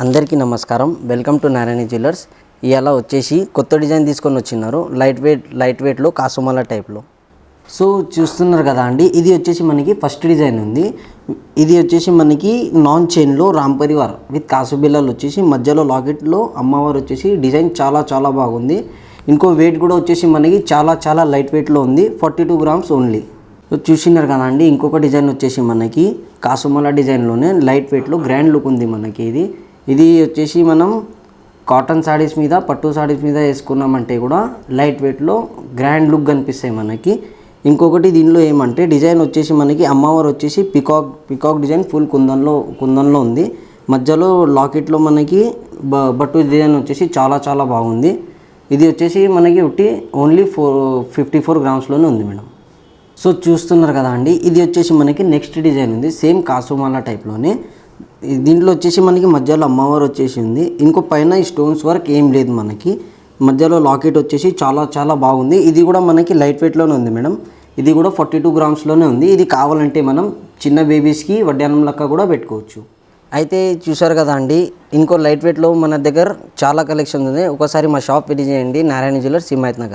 అందరికీ నమస్కారం. Welcome to Narayana jewellers. ఇవాళ వచ్చేసి కొత్త డిజైన్ తీసుకొని వచ్చినారు. లైట్ వెయిట్లో కాసుమాల టైప్లో. సో చూస్తున్నారు కదా అండి, ఇది వచ్చేసి మనకి ఫస్ట్ డిజైన్ ఉంది. ఇది వచ్చేసి మనకి నాన్ చైన్లో రామ్ పరివార్ విత్ కాసు బిళ్ళలు వచ్చేసి మధ్యలో లాకెట్లో అమ్మవారు వచ్చేసి డిజైన్ చాలా బాగుంది. ఇంకో వెయిట్ కూడా వచ్చేసి మనకి చాలా లైట్ వెయిట్లో ఉంది. 42 గ్రామ్స్ ఓన్లీ. సో చూసినారు కదా అండి, ఇంకొక డిజైన్ వచ్చేసి మనకి కాసుమాల డిజైన్లోనే లైట్ వెయిట్లో గ్రాండ్ లుక్ ఉంది మనకి. ఇది వచ్చేసి మనం కాటన్ సారీస్ మీద, పట్టు సారీస్ మీద వేసుకున్నామంటే కూడా లైట్ వెయిట్లో గ్రాండ్ లుక్ కనిపిస్తాయి మనకి. ఇంకొకటి దీనిలో ఏమంటే డిజైన్ వచ్చేసి మనకి అమ్మవారు వచ్చేసి పికాక్ డిజైన్ ఫుల్ కుందన్లో ఉంది. మధ్యలో లాకెట్లో మనకి బట్టు డిజైన్ వచ్చేసి చాలా బాగుంది. ఇది వచ్చేసి మనకి ఓన్లీ 54 గ్రామ్స్లోనే ఉంది మేడం. సో చూస్తున్నారు కదా అండి, ఇది వచ్చేసి మనకి నెక్స్ట్ డిజైన్ ఉంది సేమ్ కాసుమాల టైప్లోనే. దీంట్లో వచ్చేసి మనకి మధ్యలో అమ్మవారు వచ్చేసి ఉంది. ఇంకో పైన ఈ స్టోన్స్ వర్క్ ఏం లేదు మనకి. మధ్యలో లాకెట్ వచ్చేసి చాలా బాగుంది. ఇది కూడా మనకి లైట్ వెయిట్లోనే ఉంది మేడం. ఇది కూడా 42 గ్రామ్స్లోనే ఉంది. ఇది కావాలంటే మనం చిన్న బేబీస్కి వడ్డానం లెక్క కూడా పెట్టుకోవచ్చు. అయితే చూసారు కదా అండి, ఇంకో లైట్ వెయిట్లో మన దగ్గర చాలా కలెక్షన్ ఉంది. ఒకసారి మా షాప్ విజిట్ చేయండి, నారాయణ జ్యువెలర్స్, హిమాయత్ నగర్.